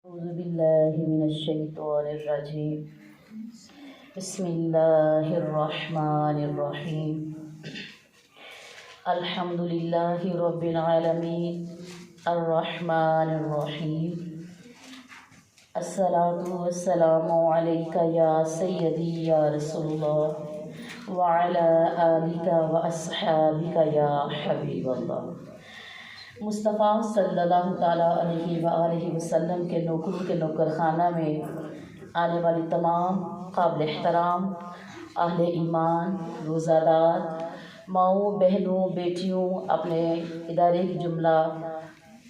أعوذ بالله من الشيطان الرجيم بسم الله الرحمن الرحيم الحمد لله رب العالمين الرحمن الرحيم الصلاة والسلام عليك يا سيدي يا رسول الله وعلى آلك وأصحابك يا حبيب الله۔ مصطفیٰ صلی اللہ تعالیٰ علیہ وآلہ وسلم کے نوکروں کے نوکر خانہ میں آنے والی تمام قابل احترام اہل ایمان، روزہ دار ماؤں، بہنوں، بیٹیوں، اپنے ادارے کی جملہ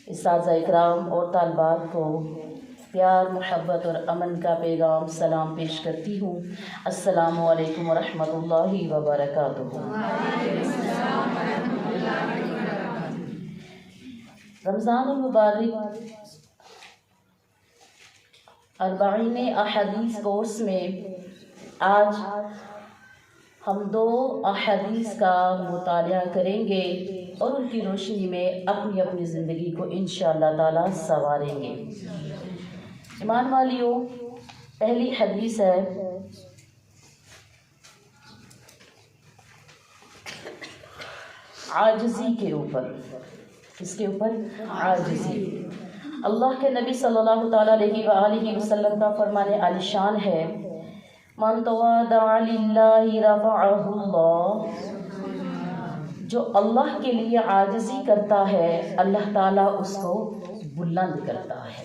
اساتذہ اکرام اور طالبات کو پیار، محبت اور امن کا پیغام سلام پیش کرتی ہوں۔ السلام علیکم ورحمۃ اللہ وبرکاتہ۔ رمضان المبارک 40 احادیث کورس میں آج ہم 2 احادیث کا مطالعہ کریں گے اور ان کی روشنی میں اپنی اپنی زندگی کو انشاءاللہ تعالی سنواریں گے۔ ایمان والیوں، پہلی حدیث ہے عاجزی کے اوپر۔ اس کے اوپر عاجزی۔ اللہ کے نبی صلی اللہ تعالیٰ علیہ وآلہ وسلم کا فرمان عالی شان ہے، من تواضع للہ رفعہ اللہ، جو اللہ کے لیے عاجزی کرتا ہے اللہ تعالیٰ اس کو بلند کرتا ہے۔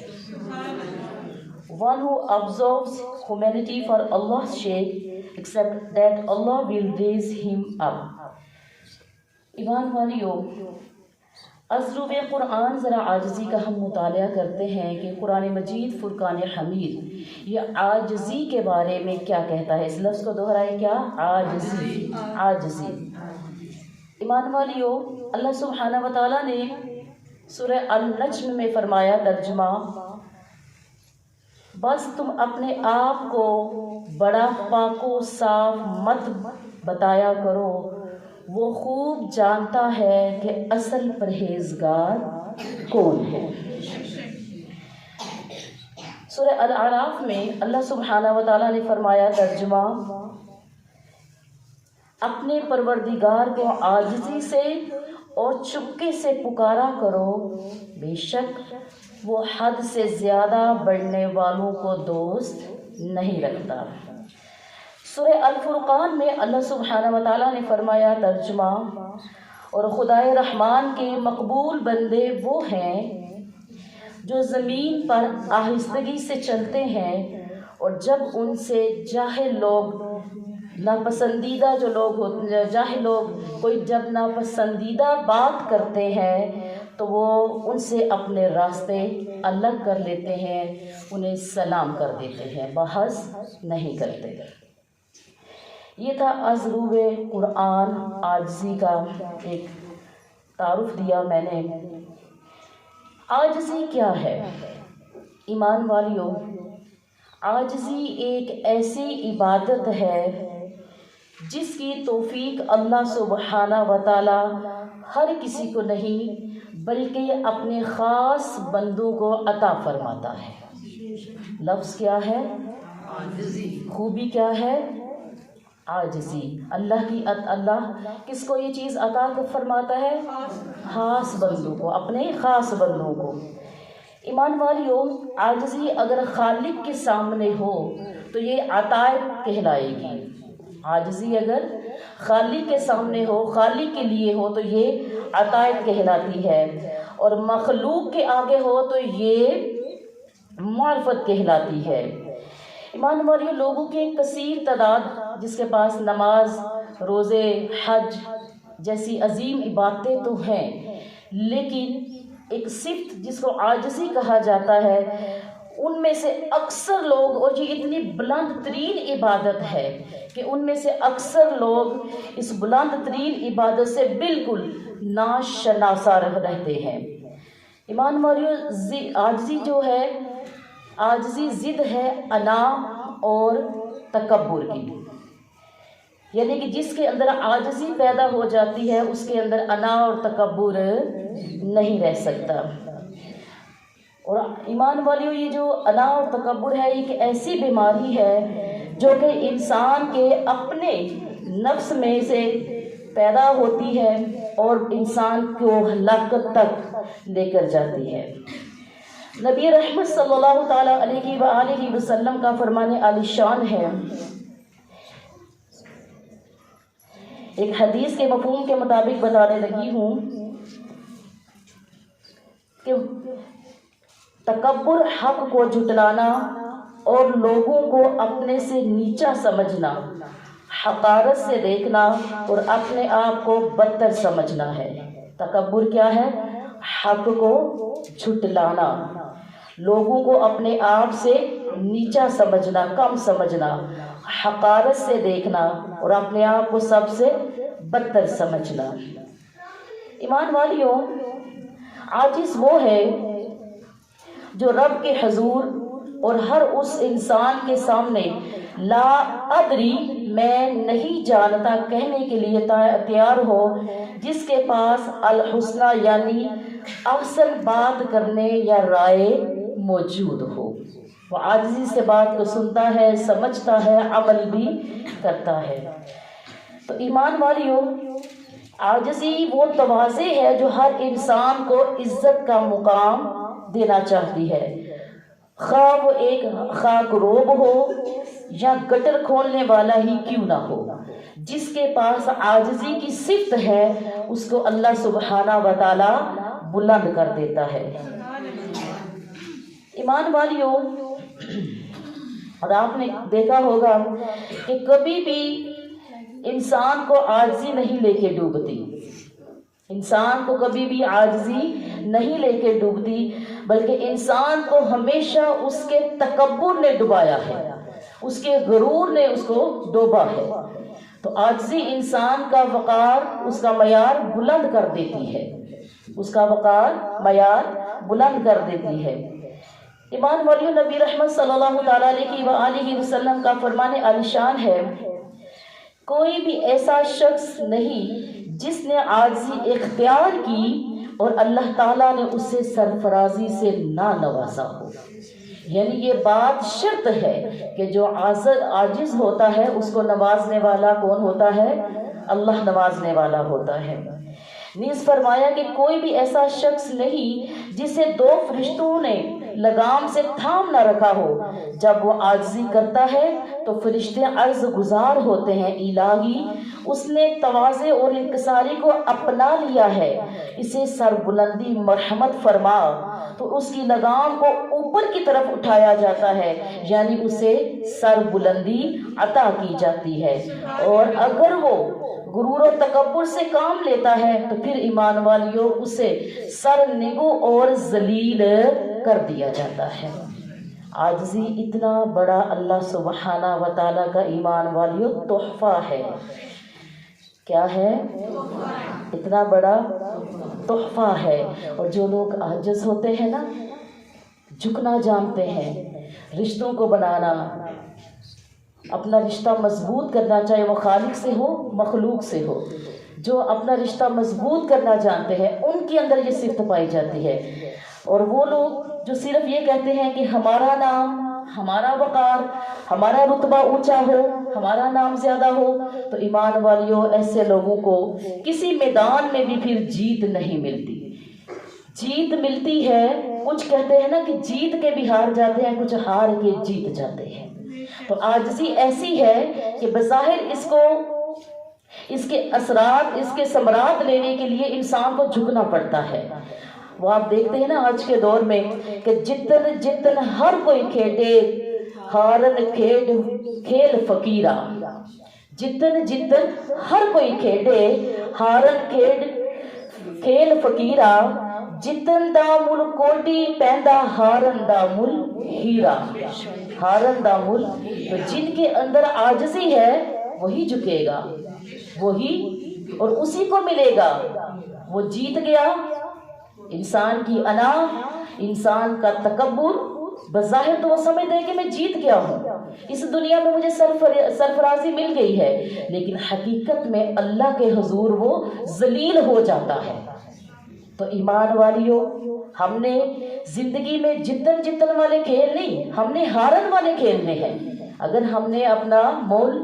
One who observes humanity for Allah's sake, except that Allah will raise him up۔ ایمان والیوں، ازروب قرآن ذرا عاجزی کا ہم مطالعہ کرتے ہیں کہ قرآن مجید فرقان حمید یہ عاجزی کے بارے میں کیا کہتا ہے۔ اس لفظ کو دہرائے، کیا؟ عاجزی، عاجزی۔ ایمان والیوں، اللہ سبحانہ و تعالیٰ نے سورہ النجم میں فرمایا ترجمہ، بس تم اپنے آپ کو بڑا پاک و صاف مت بتایا کرو، وہ خوب جانتا ہے کہ اصل پرہیزگار کون ہے۔ سورہ الاعراف میں اللہ سبحانہ و تعالیٰ نے فرمایا ترجمہ، اپنے پروردگار کو عاجزی سے اور چپکے سے پکارا کرو، بے شک وہ حد سے زیادہ بڑھنے والوں کو دوست نہیں رکھتا۔ سورہ الفرقان میں اللہ سبحانہ و تعالیٰ نے فرمایا ترجمہ، اور خدائے رحمان کے مقبول بندے وہ ہیں جو زمین پر آہستگی سے چلتے ہیں، اور جب ان سے جاہل لوگ ناپسندیدہ جاہل لوگ کوئی جب ناپسندیدہ بات کرتے ہیں تو وہ ان سے اپنے راستے الگ کر لیتے ہیں، انہیں سلام کر دیتے ہیں، بحث نہیں کرتے۔ یہ تھا ازروب قرآن، عاجزی کا ایک تعارف دیا میں نے۔ عاجزی کیا ہے؟ ایمان والیوں، عاجزی ایک ایسی عبادت ہے جس کی توفیق اللہ سبحانہ و تعالی ہر کسی کو نہیں بلکہ اپنے خاص بندوں کو عطا فرماتا ہے۔ لفظ کیا ہے؟ عاجزی۔ خوبی کیا ہے؟ عاجزی۔ اللہ کس کو یہ چیز عطا فرماتا ہے؟ خاص بندوں کو، اپنے خاص بندوں کو۔ ایمان والیوں، عاجزی اگر خالق کے سامنے ہو تو یہ عطائب کہلائے گی۔ عاجزی اگر خالق کے سامنے ہو، خالق کے لیے ہو تو یہ عطائب کہلاتی ہے، اور مخلوق کے آگے ہو تو یہ معرفت کہلاتی ہے۔ ایمان والیوں، لوگوں کی کثیر تعداد جس کے پاس نماز، روزے، حج جیسی عظیم عبادتیں تو ہیں، لیکن ایک صفت جس کو عاجزی کہا جاتا ہے، ان میں سے اکثر لوگ، اور یہ اتنی بلند ترین عبادت ہے کہ ان میں سے اکثر لوگ اس بلند ترین عبادت سے بالکل ناشناسا رہتے ہیں۔ ایمان والیوں، عاجزی جو ہے، عاجزی ضد ہے انا اور تکبر کی، یعنی کہ جس کے اندر عاجزی پیدا ہو جاتی ہے اس کے اندر انا اور تکبر نہیں رہ سکتا۔ اور ایمان والیوں یہ جو انا اور تکبر ہے، ایک ایسی بیماری ہے جو کہ انسان کے اپنے نفس میں سے پیدا ہوتی ہے اور انسان کو ہلاکت تک لے کر جاتی ہے۔ نبی رحمت صلی اللہ تعالیٰ علیہ وآلہ وسلم کا فرمان عالی شان ہے، ایک حدیث کے مفہوم کے مطابق بتانے لگی ہوں کہ تکبر حق کو جھٹلانا اور لوگوں کو اپنے سے نیچا سمجھنا، حقارت سے دیکھنا اور اپنے آپ کو بدتر سمجھنا ہے۔ تکبر کیا ہے؟ حق کو جھٹلانا، لوگوں کو اپنے آپ سے نیچا سمجھنا، کم سمجھنا، حقارت سے دیکھنا اور اپنے آپ کو سب سے بدتر سمجھنا۔ ایمان والیوں، عاجز وہ ہے جو رب کے حضور اور ہر اس انسان کے سامنے لا ادری، میں نہیں جانتا کہنے کے لیے تیار ہو، جس کے پاس الحسنى یعنی احسن بات کرنے یا رائے موجود ہو۔ وہ عاجزی سے بات کو سنتا ہے، سمجھتا ہے، عمل بھی کرتا ہے۔ تو ایمان والیوں، عاجزی وہ تواضع ہے جو ہر انسان کو عزت کا مقام دینا چاہتی ہے، خواہ وہ ایک خاک روب ہو یا گٹر کھولنے والا ہی کیوں نہ ہو۔ جس کے پاس عاجزی کی صفت ہے اس کو اللہ سبحانہ و تعالی بلند کر دیتا ہے۔ ایمان والیوں، اور آپ نے دیکھا ہوگا کہ کبھی بھی انسان کو عاجزی نہیں لے کے ڈوبتی، انسان کو کبھی بھی عاجزی نہیں لے کے ڈوبتی، بلکہ انسان کو ہمیشہ اس کے تکبر نے ڈبایا ہے، اس کے غرور نے اس کو ڈوبا ہے۔ تو عاجزی انسان کا وقار، اس کا معیار بلند کر دیتی ہے، اس کا وقار معیار بلند کر دیتی ہے۔ ایمان والیوں، نبی رحمت صلی اللہ تعالیٰ علیہ وآلہ وسلم کا فرمان عالی شان ہے، کوئی بھی ایسا شخص نہیں جس نے عاجزی اختیار کی اور اللہ تعالیٰ نے اسے سرفرازی سے نہ نوازا ہو۔ یعنی یہ بات شرط ہے کہ جو عاجز ہوتا ہے اس کو نوازنے والا کون ہوتا ہے؟ اللہ نوازنے والا ہوتا ہے۔ نیز فرمایا کہ کوئی بھی ایسا شخص نہیں جسے دو فرشتوں نے لگام سے تھام نہ رکھا ہو، جب وہ عاجزی کرتا ہے تو فرشتے عرض گزار ہوتے ہیں، الہی اس نے تواضع اور انکساری کو اپنا لیا ہے، اسے سر بلندی مرحمت فرما، تو اس کی لگام کو اوپر کی طرف اٹھایا جاتا ہے، یعنی اسے سر بلندی عطا کی جاتی ہے۔ اور اگر وہ غرور و تکبر سے کام لیتا ہے تو پھر ایمان والیوں اسے سر نگو اور ذلیل کر دیا جاتا ہے۔ عاجزی اتنا بڑا اللہ سبحانہ و تعالیٰ کا ایمان والیوں تحفہ ہے۔ کیا ہے؟ اتنا بڑا تحفہ ہے۔ اور جو لوگ عاجز ہوتے ہیں نا، جھکنا جانتے ہیں، رشتوں کو بنانا، اپنا رشتہ مضبوط کرنا، چاہے وہ خالق سے ہو مخلوق سے ہو، جو اپنا رشتہ مضبوط کرنا جانتے ہیں ان کے اندر یہ صفت پائی جاتی ہے۔ اور وہ لوگ جو صرف یہ کہتے ہیں کہ ہمارا نام، ہمارا وقار، ہمارا رتبہ اونچا ہو، ہمارا نام زیادہ ہو، تو ایمان والیوں ایسے لوگوں کو کسی میدان میں بھی پھر جیت نہیں ملتی۔ جیت ملتی ہے، کچھ کہتے ہیں نا کہ جیت کے بھی ہار جاتے ہیں، کچھ ہار کے جیت جاتے ہیں۔ تو عاجزی ایسی ہے کہ بظاہر اس کے اثرات، اس کے ثمرات لینے کے لیے انسان کو جھکنا پڑتا ہے۔ وہ آپ دیکھتے ہیں نا آج کے دور میں کہ جتن ہر کوئی کھیڈے ہارن کھیل فقیرا، جتن ہر کوئی کھیڈے ہارن کھیل فقیرا، جتن دا مل کوٹی پیندا ہارن دا مل ہیرا، ہارن دا مل۔ تو جن کے اندر عاجزی ہے وہی جھکے گا، وہی اور اسی کو ملے گا، وہ جیت گیا۔ انسان کی انا، انسان کا تکبر، بظاہر تو وہ سمجھتے ہیں کہ میں جیت گیا ہوں، اس دنیا میں مجھے سرفرازی مل گئی ہے، لیکن حقیقت میں اللہ کے حضور وہ ذلیل ہو جاتا ہے۔ تو ایمان والیوں، ہم نے زندگی میں جتن والے کھیل نہیں، ہم نے ہارن والے کھیلنے ہیں۔ اگر ہم نے اپنا مول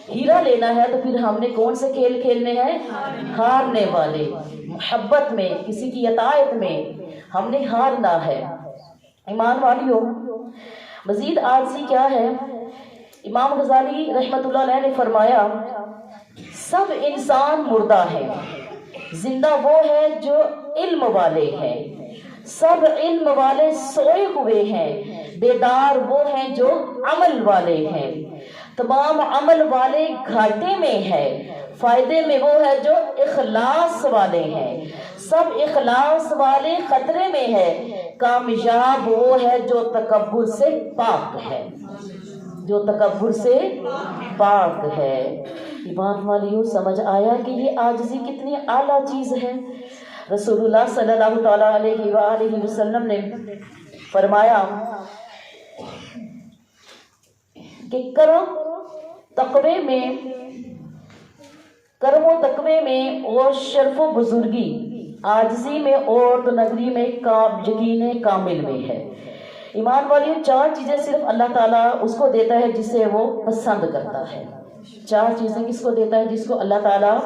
ہیرا لینا ہے تو پھر ہم نے کون سے کھیل کھیلنے ہیں؟ ہارنے والے۔ محبت میں، کسی کی اطاعت میں ہم نے ہارنا ہے۔ ایمان والیوں، مزید عاجزی کیا ہے؟ امام غزالی رحمۃ اللہ علیہ نے فرمایا سب انسان مردہ ہے، زندہ وہ ہے جو علم والے ہیں، سب علم والے سوئے ہوئے ہیں، بیدار وہ ہیں جو عمل والے ہیں، تمام عمل والے گھاٹے میں ہے، فائدے میں وہ ہے جو اخلاص والے ہیں، سب اخلاص والے خطرے میں ہے، کامیاب وہ ہے جو تکبر سے پاک ہے، جو تکبر سے پاک ہے۔ ایمان والیوں، سمجھ آیا کہ یہ عاجزی کتنی اعلیٰ چیز ہے؟ رسول اللہ صلی اللہ تعالیٰ علیہ وآلہ وسلم نے فرمایا کہ کرم و تقوی میں اور شرف و بزرگی، عاجزی میں اور نگری میں یقین کامل میں ہے۔ ایمان والیوں، 4 چیزیں صرف اللہ تعالیٰ اس کو دیتا ہے جسے وہ پسند کرتا ہے۔ 4 چیزیں کس کو دیتا ہے؟ جس کو اللہ تعالیٰ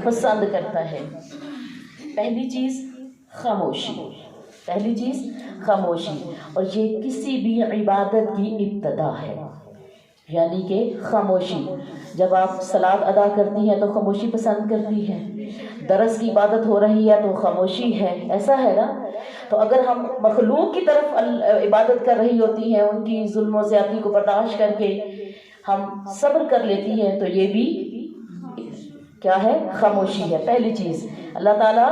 پسند کرتا ہے۔ پہلی چیز خاموشی، پہلی چیز خاموشی، اور یہ کسی بھی عبادت کی ابتدا ہے، یعنی کہ خاموشی۔ جب آپ صلاۃ ادا کرتی ہیں تو خاموشی پسند کرتی ہیں، درس کی عبادت ہو رہی ہے تو خاموشی ہے، ایسا ہے نا؟ تو اگر ہم مخلوق کی طرف عبادت کر رہی ہوتی ہیں، ان کی ظلم و زیادتی کو برداشت کر کے ہم صبر کر لیتی ہیں، تو یہ بھی کیا ہے؟ خاموشی ہے۔ پہلی چیز اللہ تعالیٰ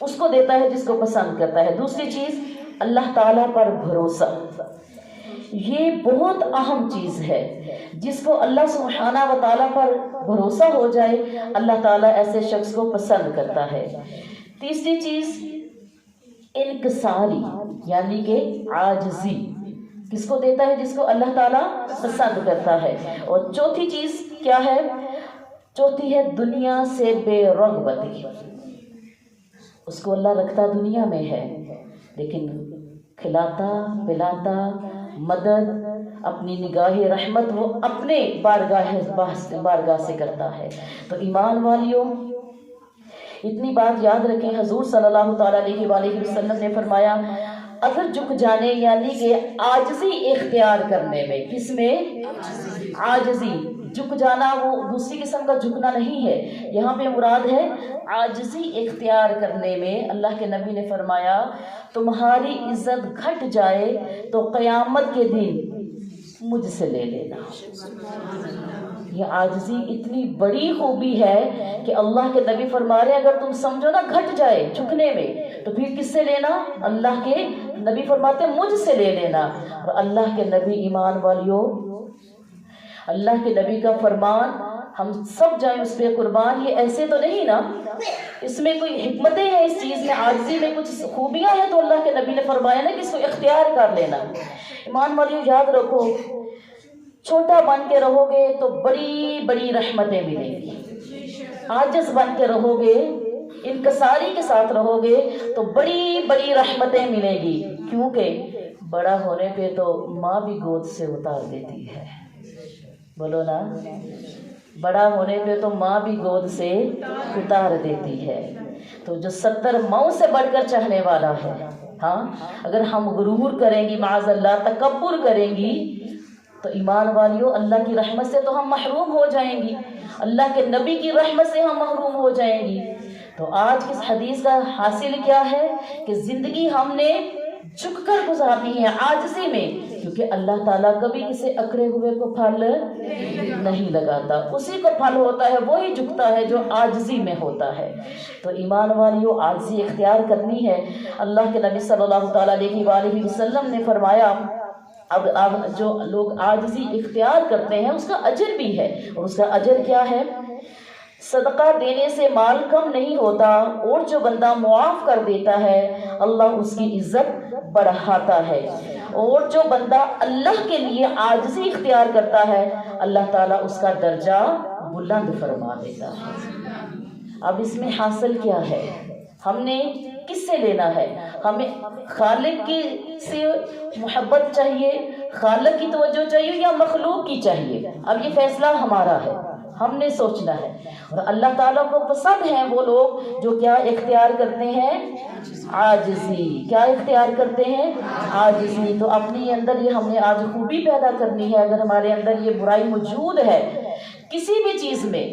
اس کو دیتا ہے جس کو پسند کرتا ہے۔ دوسری چیز اللہ تعالیٰ پر بھروسہ، یہ بہت اہم چیز ہے۔ جس کو اللہ سبحانہ و تعالیٰ پر بھروسہ ہو جائے، اللہ تعالیٰ ایسے شخص کو پسند کرتا ہے۔ تیسری چیز انکساری، یعنی کہ عاجزی، کس کو دیتا ہے؟ جس کو اللہ تعالیٰ پسند کرتا ہے۔ اور چوتھی چیز کیا ہے؟ چوتھی ہے دنیا سے بے رغبتی، اس کو اللہ رکھتا دنیا میں ہے، لیکن کھلاتا پلاتا مدد اپنی نگاہ رحمت وہ اپنے بارگاہ سے کرتا ہے۔ تو ایمان والیوں، اتنی بات یاد رکھیں، حضور صلی اللہ تعالیٰ علیہ وآلہ وسلم نے فرمایا اگر جھک جانے، یعنی کہ عاجزی اختیار کرنے میں، کس میں؟ عاجزی، جھک جانا وہ دوسری قسم کا جھکنا نہیں ہے، یہاں پہ مراد ہے عاجزی اختیار کرنے میں۔ اللہ کے نبی نے فرمایا تمہاری عزت گھٹ جائے تو قیامت کے دن مجھ سے لے لینا۔ یہ عاجزی اتنی بڑی خوبی ہے کہ اللہ کے نبی فرما رہے ہیں اگر تم سمجھو نا گھٹ جائے جھکنے میں، تو پھر کس سے لینا؟ اللہ کے نبی فرماتے مجھ سے لے لینا۔ اور اللہ کے نبی، ایمان والیوں، اللہ کے نبی کا فرمان ہم سب جائیں اس پہ قربان، یہ ایسے تو نہیں نا، اس میں کوئی حکمتیں ہیں، اس چیز میں عاجزی میں کچھ خوبیاں ہیں، تو اللہ کے نبی نے فرمایا نا کہ اس کو اختیار کر لینا۔ ایمان والیوں، یاد رکھو، چھوٹا بن کے رہو گے تو بڑی بڑی رحمتیں ملیں گی، عاجز بن کے رہو گے، انکساری کے ساتھ رہو گے تو بڑی بڑی رحمتیں ملیں گی، کیونکہ بڑا ہونے پہ تو ماں بھی گود سے اتار دیتی ہے، بولو نا، بڑا ہونے پہ تو ماں بھی گود سے اتار دیتی ہے۔ تو جو 70 ماؤں سے بڑھ کر چاہنے والا ہے، ہاں، اگر ہم غرور کریں گی، معاذ اللہ تکبر کریں گی، تو ایمان والیوں اللہ کی رحمت سے تو ہم محروم ہو جائیں گی، اللہ کے نبی کی رحمت سے ہم محروم ہو جائیں گی۔ تو آج اس حدیث کا حاصل کیا ہے کہ زندگی ہم نے جھک کر گزارنی ہے عاجزی میں، کیونکہ اللہ تعالیٰ کبھی کسی اکڑے ہوئے کو پھل نہیں لگاتا، اسی کو پھل ہوتا ہے، وہی جھکتا ہے جو عاجزی میں ہوتا ہے۔ تو ایمان والیوں، عاجزی اختیار کرنی ہے۔ اللہ کے نبی صلی اللہ تعالیٰ علیہ وآلہ وسلم نے فرمایا اب جو لوگ عاجزی اختیار کرتے ہیں اس کا اجر بھی ہے، اور اس کا اجر کیا ہے؟ صدقہ دینے سے مال کم نہیں ہوتا، اور جو بندہ معاف کر دیتا ہے اللہ اس کی عزت بڑھاتا ہے، اور جو بندہ اللہ کے لیے عاجزی اختیار کرتا ہے اللہ تعالیٰ اس کا درجہ بلند فرما دیتا ہے۔ اب اس میں حاصل کیا ہے؟ ہم نے کس سے لینا ہے. ہمیں خالق کی سے محبت چاہیے، خالق کی توجہ چاہیے یا مخلوق کی چاہیے؟ اب یہ فیصلہ ہمارا ہے، ہم نے سوچنا ہے. اور اللہ تعالیٰ کو پسند ہیں وہ لوگ جو کیا اختیار کرتے ہیں؟ عاجزی. کیا اختیار کرتے ہیں؟ عاجزی. تو اپنی اندر یہ ہم نے آج خوبی پیدا کرنی ہے. اگر ہمارے اندر یہ برائی موجود ہے کسی بھی چیز میں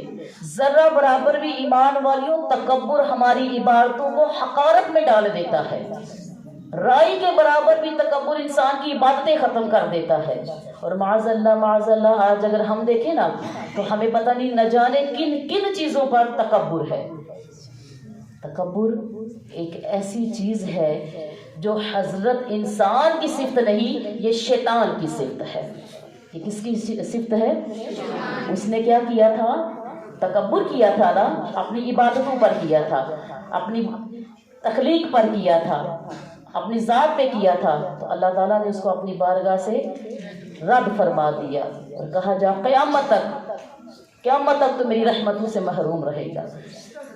ذرہ برابر بھی، ایمان والیوں، تکبر ہماری عبادتوں کو حقارت میں ڈال دیتا ہے. رائی کے برابر بھی تکبر انسان کی عبادتیں ختم کر دیتا ہے. اور معاذ اللہ آج اگر ہم دیکھیں نا تو ہمیں پتہ نہیں نہ جانے کن کن چیزوں پر تکبر ہے. تکبر ایک ایسی چیز ہے جو حضرت انسان کی صفت نہیں، یہ شیطان کی صفت ہے. یہ کس کی صفت ہے؟ اس نے کیا کیا تھا؟ تکبر کیا تھا نا، اپنی عبادتوں پر کیا تھا، اپنی تخلیق پر کیا تھا، اپنی ذات پہ کیا تھا. تو اللہ تعالیٰ نے اس کو اپنی بارگاہ سے رد فرما دیا اور کہا جا قیامت تک تو میری رحمتوں سے محروم رہے گا.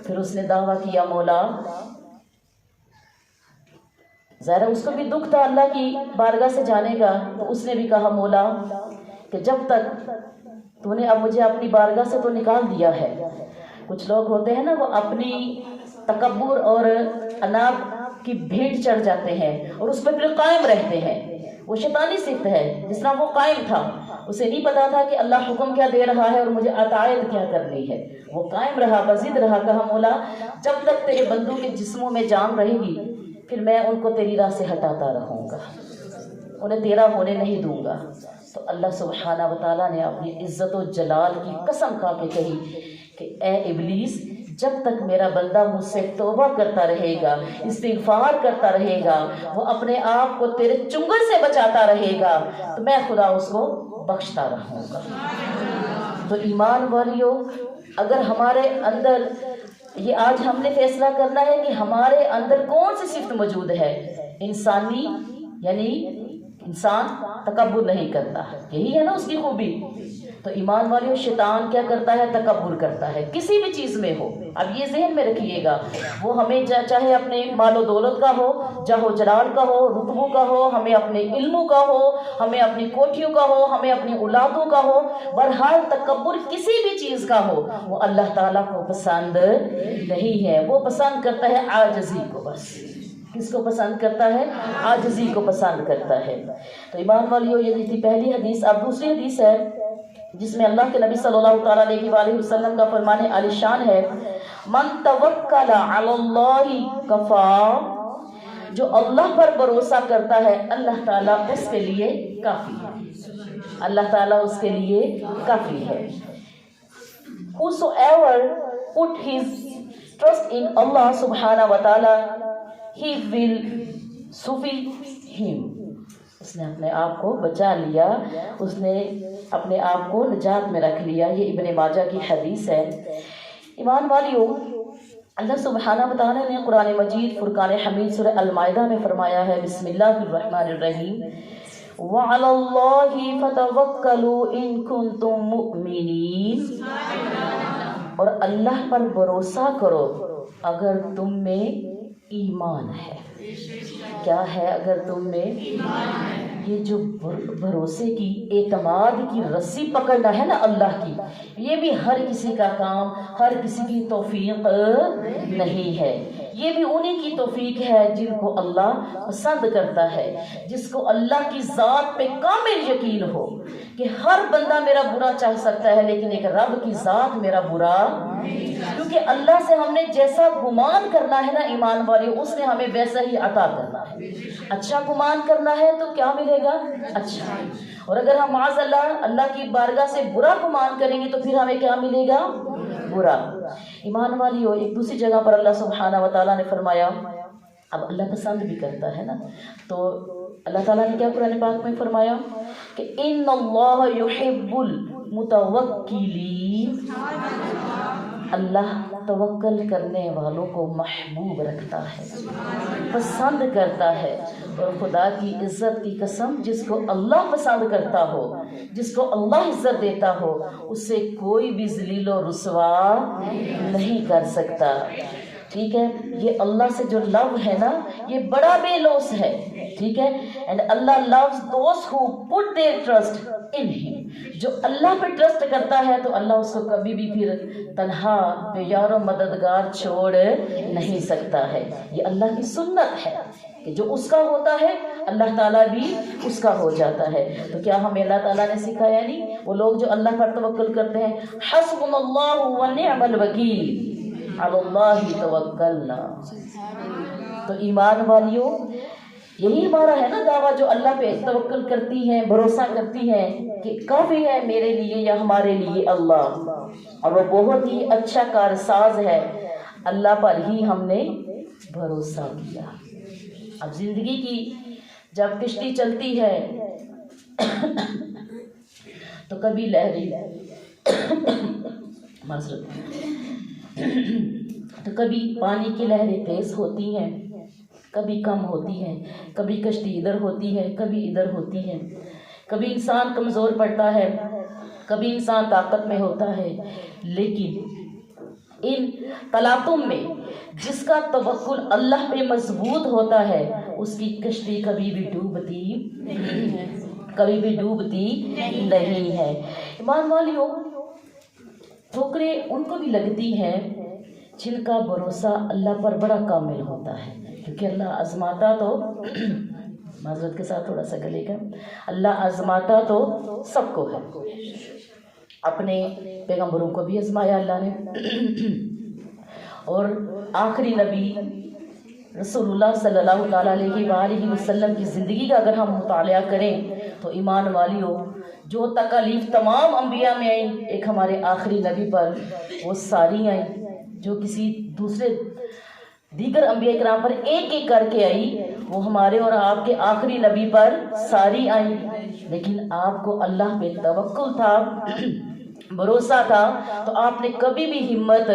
پھر اس نے دعویٰ کیا مولا، ظاہر اس کو بھی دکھ تھا اللہ کی بارگاہ سے جانے کا، تو اس نے بھی کہا مولا کہ جب تک تو نے اب مجھے اپنی بارگاہ سے تو نکال دیا ہے. کچھ لوگ ہوتے ہیں نا وہ اپنی تکبر اور اناب کی بھیٹ چڑھ جاتے ہیں اور اس پہ پھر قائم رہتے ہیں. وہ شیطانی صفت ہے. جس طرح وہ قائم تھا، اسے نہیں پتا تھا کہ اللہ حکم کیا دے رہا ہے اور مجھے اطاعت کیا کرنی ہے. وہ قائم رہا، بضد رہا. کہا مولا جب تک تیرے بندوں کے جسموں میں جان رہے گی پھر میں ان کو تیری راہ سے ہٹاتا رہوں گا، انہیں تیرا ہونے نہیں دوں گا. تو اللہ سبحانہ و تعالیٰ نے اپنی عزت و جلال کی قسم کھا کے کہی کہ اے ابلیس، جب تک میرا بندہ مجھ سے توبہ کرتا رہے گا، استغفار کرتا رہے گا، وہ اپنے آپ کو تیرے چنگل سے بچاتا رہے گا، تو میں خدا اس کو بخشتا رہوں گا. تو ایمان والیوں، اگر ہمارے اندر یہ آج ہم نے فیصلہ کرنا ہے کہ ہمارے اندر کون سی صفت موجود ہے. انسانی، یعنی انسان تکبر نہیں کرتا، یہی ہے نا اس کی خوبی. تو ایمان والیوں، شیطان کیا کرتا ہے؟ تکبر کرتا ہے کسی بھی چیز میں ہو. اب یہ ذہن میں رکھیے گا، وہ ہمیں چاہے اپنے مال و دولت کا ہو، جاہ و جلال کا ہو، رتبوں کا ہو، ہمیں اپنے علموں کا ہو، ہمیں اپنی کوٹھیوں کا ہو، ہمیں اپنی اولادوں کا ہو، بہرحال تکبر کسی بھی چیز کا ہو وہ اللہ تعالیٰ کو پسند نہیں ہے. وہ پسند کرتا ہے عاجزی کو. بس کس کو پسند کرتا ہے؟ عاجزی کو پسند کرتا ہے. تو ایمان والیوں، یہ تھی پہلی حدیث. اب دوسری حدیث ہے جس میں اللہ کے نبی صلی اللہ تعالیٰ علیہ وآلہ وسلم کا فرمان عالی شان ہے، من توکل علی اللہ کفا. جو اللہ پر بھروسہ کرتا ہے اللہ تعالیٰ اس کے لیے کافی ہے. اللہ تعالیٰ اس کے لیے کافی ہے. Whosoever put his trust in Allah subhanahu wa ta'ala, he will suffice him. اس نے اپنے آپ کو بچا لیا، اس نے اپنے آپ کو نجات میں رکھ لیا. یہ ابن ماجہ کی حدیث ہے. ایمان والیوں، اللہ سبحانہ و تعالیٰ نے قرآن مجید فرقان حمید سورہ المائدہ میں فرمایا ہے، بسم اللہ الرحمن الرحیم، وَعَلَى اللَّهِ فَتَوَكَّلُوا إِن كُنتُم مُؤْمِنِينَ. اور اللہ پر بھروسہ کرو اگر تم میں ایمان ہے. کیا ہے؟ اگر تم میں یہ جو بھروسے کی، اعتماد کی رسی پکڑنا ہے نا اللہ کی، یہ بھی ہر کسی کا کام، ہر کسی کی توفیق نہیں ہے. یہ بھی انہی کی توفیق ہے جن کو اللہ پسند کرتا ہے، جس کو اللہ کی ذات پہ کامل یقین ہو کہ ہر بندہ میرا برا چاہ سکتا ہے لیکن ایک رب کی ذات میرا برا. کیونکہ اللہ سے ہم نے جیسا گمان کرنا ہے نا ایمان والی، اس نے ہمیں ویسا ہی عطا کرنا ہے. اچھا گمان کرنا ہے تو کیا ملے گا؟ اچھا. اور اگر ہم معاذ اللہ کی بارگاہ سے برا گمان کریں گے تو پھر ہمیں کیا ملے گا؟ برا. ایمان والیوں، ایک دوسری جگہ پر اللہ سبحانہ و تعالیٰ نے فرمایا، اب اللہ پسند بھی کرتا ہے نا، تو اللہ تعالیٰ نے کیا قرآن پاک میں فرمایا کہ ان اللہ یحب المتوکلین. اللہ توکل کرنے والوں کو محبوب رکھتا ہے، پسند کرتا ہے. اور خدا کی عزت کی قسم، جس کو اللہ پسند کرتا ہو، جس کو اللہ عزت دیتا ہو، اسے کوئی بھی ذلیل و رسوا نہیں کر سکتا. ٹھیک ہے، یہ اللہ سے جو لو ہے نا یہ بڑا بے لوس ہے، ٹھیک ہے. And Allah loves those who put their trust in him. جو اللہ پہ ٹرسٹ کرتا ہے تو اللہ اس کو کبھی بھی پھر تنہا بے یار و مددگار چھوڑ نہیں سکتا ہے. یہ اللہ کی سنت ہے کہ جو اس کا ہوتا ہے اللہ تعالیٰ بھی اس کا ہو جاتا ہے. تو کیا ہمیں اللہ تعالیٰ نے سکھایا نہیں؟ وہ لوگ جو اللہ پر توکل کرتے ہیں، حسبنا اللہ ونعم الوکیل علی اللہ توکلنا. تو ایمان والیوں یہی ہمارا ہے نا دعویٰ، جو اللہ پہ توکل کرتی ہیں، بھروسہ کرتی ہیں کہ کافی ہے میرے لیے یا ہمارے لیے اللہ، اور وہ بہت ہی اچھا کارساز ہے. اللہ پر ہی ہم نے بھروسہ کیا. اب زندگی کی جب کشتی چلتی ہے تو کبھی لہریں تو کبھی پانی کی لہریں تیز ہوتی ہیں، کبھی کم ہوتی ہیں، کبھی کشتی ادھر ہوتی ہے کبھی ادھر ہوتی ہے، کبھی انسان کمزور پڑتا ہے کبھی انسان طاقت میں ہوتا ہے. لیکن ان تلاطم میں جس کا توکل اللہ پہ مضبوط ہوتا ہے اس کی کشتی کبھی بھی ڈوبتی نہیں ہے. ایمان والیوں ٹھوکریں ان کو بھی لگتی ہیں جن کا بھروسہ اللہ پر بڑا کامل ہوتا ہے، کیونکہ اللہ آزماتا تو معذرت کے ساتھ تھوڑا سا گلے کا، اللہ آزماتا تو سب کو ہے. اپنے پیغمبروں کو بھی آزمایا اللہ نے، اور آخری نبی رسول اللہ صلی اللہ تعالیٰ علیہ وآلہ وسلم کی زندگی کا اگر ہم مطالعہ کریں تو ایمان والیوں جو تکالیف تمام انبیاء میں آئیں ایک ہمارے آخری نبی پر وہ ساری آئیں، جو کسی دوسرے دیگر انبیاء کرام پر ایک ایک کر کے آئی وہ ہمارے اور آپ کے آخری نبی پر ساری آئیں. لیکن آپ کو اللہ پہ توکل تھا، بھروسہ تھا، تو آپ نے کبھی بھی ہمت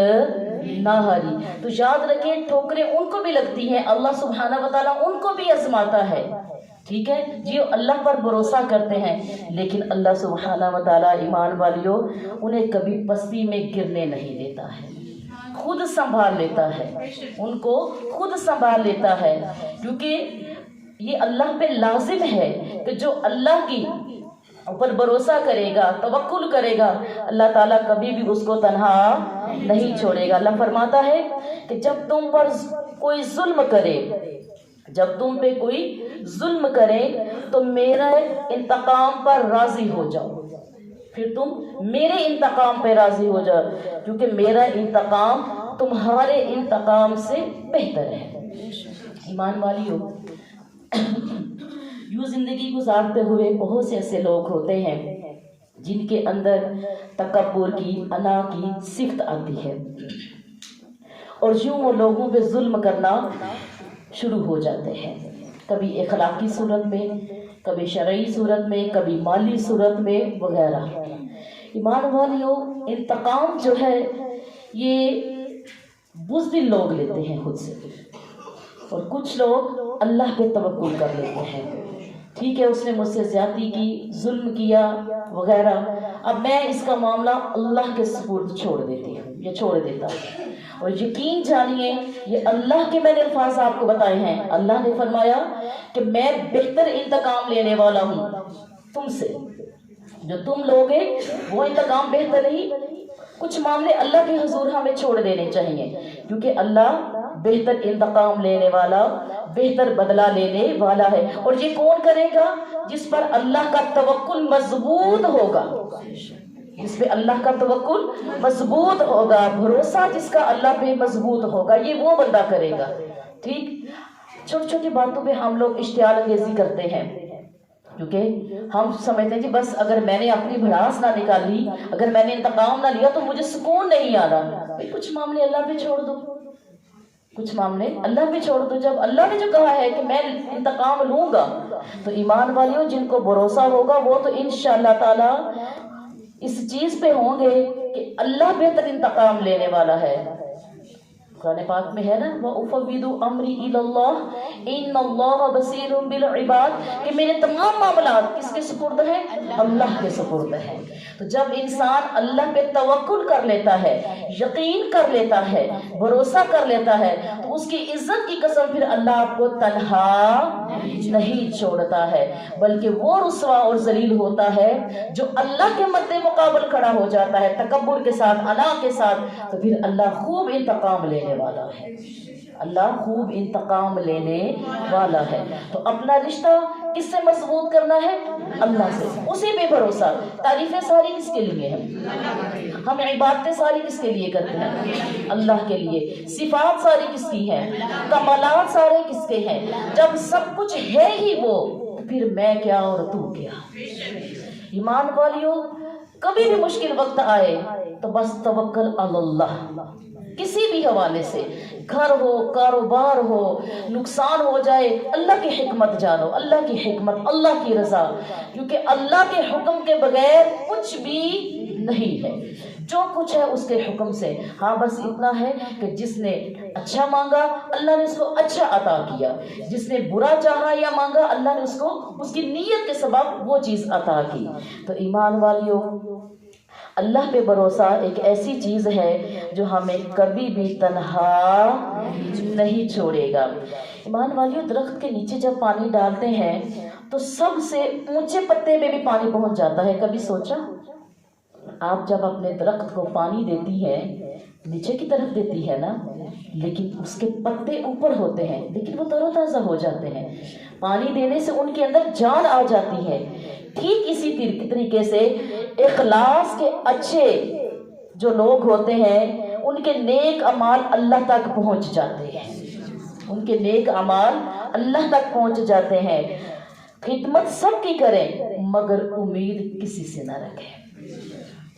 نہ ہاری. تو یاد رکھیں ٹھوکریں ان کو بھی لگتی ہیں، اللہ سبحانہ و تعالیٰ ان کو بھی آزماتا ہے، ٹھیک ہے جی. اللہ پر بھروسہ کرتے ہیں لیکن اللہ سبحانہ و تعالیٰ ایمان والیوں انہیں کبھی پستی میں گرنے نہیں دیتا ہے، خود سنبھال لیتا ہے، ان کو خود سنبھال لیتا ہے. کیونکہ یہ اللہ پہ لازم ہے کہ جو اللہ کی اوپر بھروسہ کرے گا، توکل کرے گا، اللہ تعالیٰ کبھی بھی اس کو تنہا نہیں چھوڑے گا. اللہ فرماتا ہے کہ جب تم پر کوئی ظلم کرے، جب تم پہ کوئی ظلم کرے تو میرا انتقام پر راضی ہو جاؤ، پھر تم میرے انتقام پہ راضی ہو جاؤ، کیونکہ میرا انتقام تمہارے انتقام سے بہتر ہے. ایمان والیوں یوں زندگی گزارتے ہوئے بہت سے ایسے لوگ ہوتے ہیں جن کے اندر تکبر کی، انا کی صفت آتی ہے، اور یوں وہ لوگوں پہ ظلم کرنا شروع ہو جاتے ہیں، کبھی اخلاقی صورت میں، کبھی شرعی صورت میں، کبھی مالی صورت میں وغیرہ. ایمان والیوں انتقام جو ہے یہ بزدل لوگ لیتے ہیں خود سے، اور کچھ لوگ اللہ پہ توکل کر لیتے ہیں. ٹھیک ہے اس نے مجھ سے زیادتی کی، ظلم کیا وغیرہ، اب میں اس کا معاملہ اللہ کے سپرد چھوڑ دیتی ہوں یا چھوڑ دیتا ہوں. اور یقین جانیے یہ اللہ کے میں نے الفاظ آپ کو بتائے ہیں. اللہ نے فرمایا کہ میں بہتر انتقام لینے والا ہوں تم سے، جو تم لوگے وہ انتقام بہتر نہیں. کچھ معاملے اللہ کے حضور ہمیں چھوڑ دینے چاہیے، کیونکہ اللہ بہتر انتقام لینے والا، بہتر بدلہ لینے والا ہے. اور یہ کون کرے گا؟ جس پر اللہ کا توکل مضبوط ہوگا، جس پہ اللہ کا توکل مضبوط ہوگا، بھروسہ جس کا اللہ پہ مضبوط ہوگا، یہ وہ بندہ کرے گا. ٹھیک، چھوٹی چھوٹی باتوں پہ ہم لوگ اشتعال انگیزی کرتے ہیں، کیونکہ ہم سمجھتے ہیں کہ بس اگر میں نے اپنی بھڑاس نہ نکالی، اگر میں نے انتقام نہ لیا تو مجھے سکون نہیں آ رہا. کچھ معاملے اللہ پہ چھوڑ دو، کچھ معاملے اللہ پہ چھوڑ دو. جب اللہ نے جو کہا ہے کہ میں انتقام لوں گا تو ایمان والیوں جن کو بھروسہ ہوگا وہ تو انشاءاللہ تعالی اس چیز پہ ہوں گے کہ اللہ بہتر انتقام لینے والا ہے. قرآن پاک میں ہے نا وَأُفَوِّضُ أَمْرِي إِلَى اللَّهِ إِنَّ اللَّهَ بَصِيرٌ بِالْعِبَادِ کہ میرے تمام معاملات کس کے سپرد ہیں؟ اللہ کے سپرد ہیں۔ تو جب انسان اللہ پہ توکل کر لیتا ہے، یقین کر لیتا ہے، بھروسہ کر لیتا ہے، تو اس کی عزت کی قسم پھر اللہ آپ کو تنہا نہیں چھوڑتا ہے، بلکہ وہ رسوا اور ذلیل ہوتا ہے جو اللہ کے مد مقابل کھڑا ہو جاتا ہے تکبر کے ساتھ، انا کے ساتھ، تو پھر اللہ خوب انتقام لینے والا ہے، اللہ خوب انتقام لینے والا ہے۔ تو اپنا رشتہ کس سے مضبوط کرنا ہے؟ اللہ سے، اسی پہ بھروسہ۔ تعریفیں ساری کس کے لیے ہیں؟ ہم عبادتیں ساری کس کے لیے کرتے ہیں؟ اللہ کے لیے۔ صفات ساری کس کی ہیں؟ کمالات سارے کس کے ہیں؟ جب سب کچھ ہے ہی وہ، پھر میں کیا اور تو کیا؟ ایمان والیوں، کبھی بھی مشکل وقت آئے تو بس توکل علی اللہ، کسی بھی حوالے سے، گھر ہو، کاروبار ہو، نقصان ہو جائے، اللہ کی حکمت جانو، اللہ کی حکمت، اللہ کی رضا، کیونکہ اللہ کے حکم کے بغیر کچھ بھی نہیں ہے، جو کچھ ہے اس کے حکم سے۔ ہاں بس اتنا ہے کہ جس نے اچھا مانگا اللہ نے اس کو اچھا عطا کیا، جس نے برا چاہا یا مانگا اللہ نے اس کو اس کی نیت کے سبب وہ چیز عطا کی۔ تو ایمان والیوں، اللہ پہ بھروسہ ایک ایسی چیز ہے جو ہمیں کبھی بھی تنہا نہیں چھوڑے گا۔ ایمان والیوں، درخت کے نیچے جب پانی ڈالتے ہیں تو سب سے اونچے پتے پہ بھی پانی پہنچ جاتا ہے، کبھی سوچا؟ آپ جب اپنے درخت کو پانی دیتی ہیں، نیچے کی طرف دیتی ہے نا، لیکن اس کے پتے اوپر ہوتے ہیں لیکن وہ تر و تازہ ہو جاتے ہیں، پانی دینے سے ان کے اندر جان آ جاتی ہے۔ ٹھیک اسی طریقے سے اخلاص کے اچھے جو لوگ ہوتے ہیں ان کے نیک اعمال اللہ تک پہنچ جاتے ہیں، ان کے نیک اعمال اللہ تک پہنچ جاتے ہیں۔ خدمت سب کی کریں مگر امید کسی سے نہ رکھیں،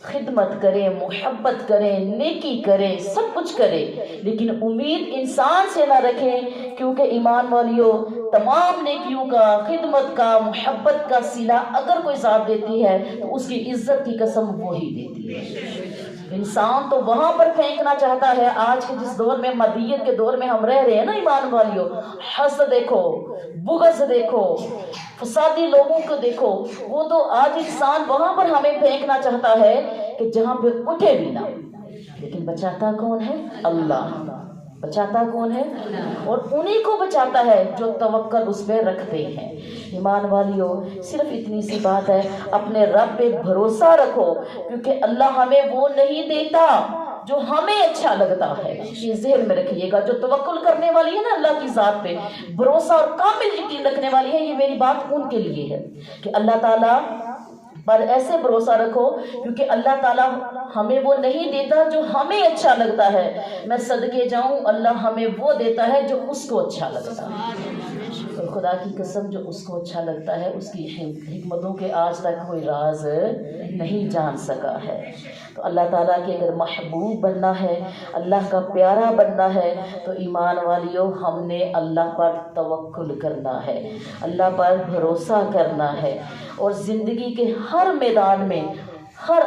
خدمت کریں، محبت کریں، نیکی کریں، سب کچھ کریں، لیکن امید انسان سے نہ رکھیں، کیونکہ ایمان والیوں، تمام نیکیوں کا، خدمت کا، محبت کا صلہ اگر کوئی ذات دیتی ہے تو اس کی عزت کی قسم وہی دیتی ہے۔ انسان تو وہاں پر پھینکنا چاہتا ہے، آج کے جس دور میں، مادیت کے دور میں ہم رہ رہے ہیں نا ایمان والیوں، حسد دیکھو، بغض دیکھو، فسادی لوگوں کو دیکھو، وہ تو آج انسان وہاں پر ہمیں پھینکنا چاہتا ہے کہ جہاں پہ اٹھے بھی نہ، لیکن بچاتا کون ہے؟ اللہ۔ بچاتا کون ہے؟ اور انہی کو بچاتا ہے جو توکل اس پہ رکھتے ہیں۔ ایمان والیوں، صرف اتنی سی بات ہے، اپنے رب پہ بھروسہ رکھو، کیونکہ اللہ ہمیں وہ نہیں دیتا جو ہمیں اچھا لگتا ہے۔ یہ ذہن میں رکھیے گا، جو توکل کرنے والی ہے نا اللہ کی ذات پہ، بھروسہ اور کامل یقین رکھنے والی ہے، یہ میری بات ان کے لیے ہے کہ اللہ تعالیٰ پر ایسے بھروسہ رکھو، کیونکہ اللہ تعالیٰ ہمیں وہ نہیں دیتا جو ہمیں اچھا لگتا ہے۔ میں صدقے جاؤں، اللہ ہمیں وہ دیتا ہے جو اس کو اچھا لگتا ہے، اور خدا کی قسم جو اس کو اچھا لگتا ہے اس کی حکمتوں کے آج تک کوئی راز نہیں جان سکا ہے۔ تو اللہ تعالیٰ کے اگر محبوب بننا ہے، اللہ کا پیارا بننا ہے، تو ایمان والیوں ہم نے اللہ پر توکل کرنا ہے، اللہ پر بھروسہ کرنا ہے، اور زندگی کے ہر میدان میں، ہر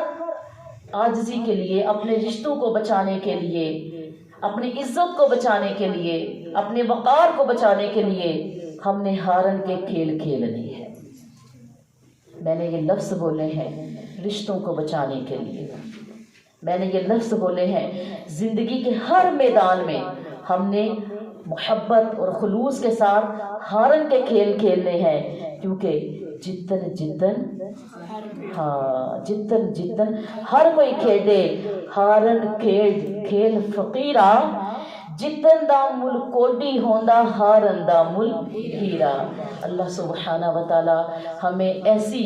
عاجزی کے لیے، اپنے رشتوں کو بچانے کے لیے، اپنی عزت کو بچانے کے لیے، اپنے وقار کو بچانے کے لیے ہم نے ہارن کے کھیل کھیلنے ہیں۔ میں نے یہ لفظ بولے ہیں رشتوں کو بچانے کے لیے، میں نے یہ لفظ بولے ہیں زندگی کے ہر میدان میں ہم نے محبت اور خلوص کے ساتھ ہارن کے کھیل کھیلنے ہیں، کیونکہ جتن ہر کوئی کھیلے ہارن کھیل فقیرہ، جتن دا مل کوڈی ہوندا ہارن دا مل ہیرا۔ اللہ سبحانہ و تعالی ہمیں ایسی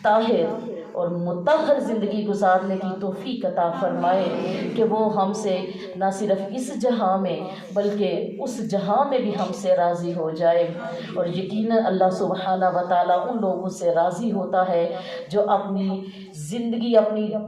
طاہر اور مطہر زندگی گزارنے کی توفیق عطا فرمائے کہ وہ ہم سے نہ صرف اس جہاں میں بلکہ اس جہاں میں بھی ہم سے راضی ہو جائے۔ اور یقیناً اللہ سبحانہ و تعالیٰ ان لوگوں سے راضی ہوتا ہے جو اپنی زندگی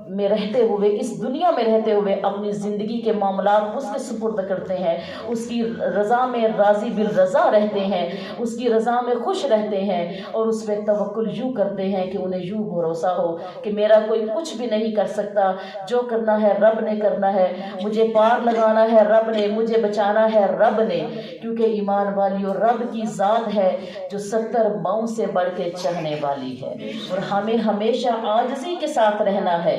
میں رہتے ہوئے، اس دنیا میں رہتے ہوئے اپنی زندگی کے معاملات اس کے سپرد کرتے ہیں، اس کی رضا میں راضی بالرضا رہتے ہیں، اس کی رضا میں خوش رہتے ہیں، اور اس پہ توکل یوں کرتے ہیں کہ انہیں یوں بھروسہ ہو ہو کہ میرا کوئی کچھ بھی نہیں کر سکتا، جو کرنا ہے رب نے کرنا ہے، مجھے پار لگانا ہے رب نے، مجھے بچانا ہے رب نے، کیونکہ ایمان والیوں رب کی ذات ہے جو 70 ماؤں سے بڑھ کے چڑھنے والی ہے، اور ہمیں ہمیشہ عاجزی کے ساتھ رہنا ہے،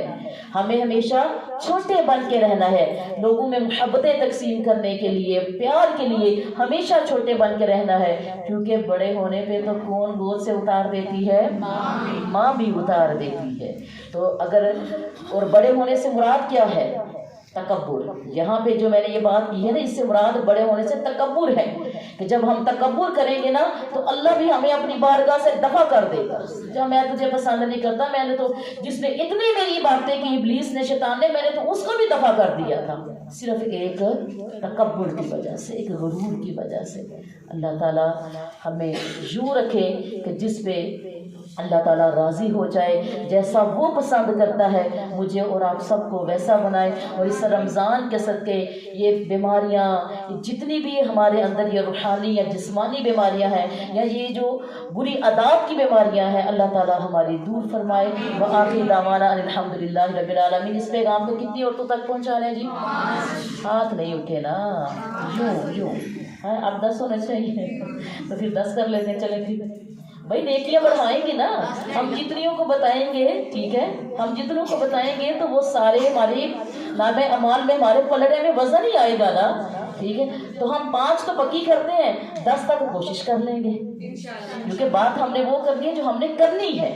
ہمیں ہمیشہ چھوٹے بن کے رہنا ہے، لوگوں میں محبتیں تقسیم کرنے کے لیے، پیار کے لیے ہمیشہ چھوٹے بن کے رہنا ہے، کیونکہ بڑے ہونے پہ تو کون گود سے اتار دیتی ہے؟ ماں بھی اتار دیتی ہے۔ تو اگر اور بڑے ہونے سے مراد کیا ہے؟ تکبر۔ یہاں پہ جو میں نے یہ بات کی ہے نا، اس سے مراد بڑے ہونے سے تکبر ہے، کہ جب ہم تکبر کریں گے نا تو اللہ بھی ہمیں اپنی بارگاہ سے دفع کر دے گا، جب میں تجھے پسند نہیں کرتا، میں نے تو جس نے اتنی میری باتیں کی ابلیس نے، شیطان نے، میں نے تو اس کو بھی دفع کر دیا تھا، صرف ایک تکبر کی وجہ سے، ایک غرور کی وجہ سے۔ اللہ تعالیٰ ہمیں یوں رکھے کہ جس پہ اللہ تعالیٰ راضی ہو جائے، جیسا وہ پسند کرتا ہے مجھے اور آپ سب کو ویسا بنائے، اور اس رمضان کے صدقے یہ بیماریاں جتنی بھی ہمارے اندر یہ روحانی یا جسمانی بیماریاں ہیں، یا یہ جو بری عادات کی بیماریاں ہیں، اللہ تعالیٰ ہماری دور فرمائے۔ وآخر دعوانا ان الحمدللہ رب العالمین۔ اس پیغام کو کتنی عورتوں تک پہنچا رہے ہیں جی؟ ہاتھ نہیں اٹھے نا، یوں اب 10 ہونا چاہیے، تو پھر 10 کر لیتے ہیں، چلیں پھر بھائی نیکیاں بڑھائیں گے نا، ہم جتنیوں کو بتائیں گے، ٹھیک ہے، ہم جتنوں کو بتائیں گے تو وہ سارے ہماری نامہ اعمال میں، ہمارے پلڑے میں وزن ہی آئے گا نا، ٹھیک ہے، تو ہم 5 تو پکی کرتے ہیں، 10 تک کوشش کر لیں گے، کیونکہ بات ہم نے وہ کرنی ہے جو ہم نے کرنی ہے۔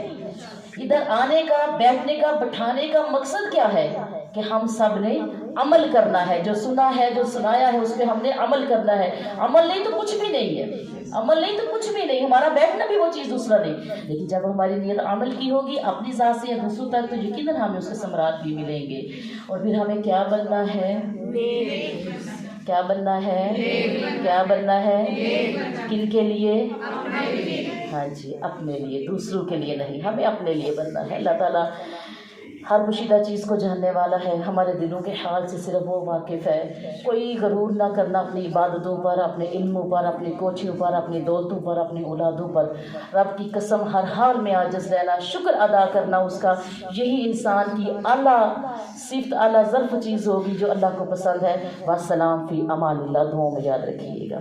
ادھر آنے کا، بیٹھنے کا، بٹھانے کا مقصد کیا ہے؟ کہ ہم سب نے عمل کرنا ہے، جو سنا ہے، جو سنایا ہے، اس پہ ہم نے عمل کرنا ہے۔ عمل نہیں تو کچھ بھی نہیں ہے، عمل نہیں تو کچھ بھی نہیں، ہمارا بیٹھنا بھی وہ چیز دوسرا نہیں، لیکن جب ہماری نیت عمل کی ہوگی اپنی ذات سے یا دوسروں تک، تو یقیناً ہمیں اس کے ثمرات بھی ملیں گے۔ اور پھر ہمیں کیا بننا ہے؟ کیا بننا ہے؟ کیا بننا ہے؟ کن کے لیے؟ ہاں جی، اپنے لیے، دوسروں کے لیے نہیں، ہمیں اپنے لیے بننا ہے۔ اللہ تعالیٰ ہر پوشیدہ چیز کو جاننے والا ہے، ہمارے دلوں کے حال سے صرف وہ واقف ہے۔ کوئی غرور نہ کرنا اپنی عبادتوں پر، اپنے علموں پر، اپنی کوٹھیوں پر، اپنی دولتوں پر، اپنی اولادوں پر۔ رب کی قسم ہر حال میں عاجز رہنا، شکر ادا کرنا اس کا، یہی انسان کی اعلیٰ صفت، اعلیٰ ظرف چیز ہوگی جو اللہ کو پسند ہے۔ والسلام فی امان اللہ، دعاؤں میں یاد رکھیے گا۔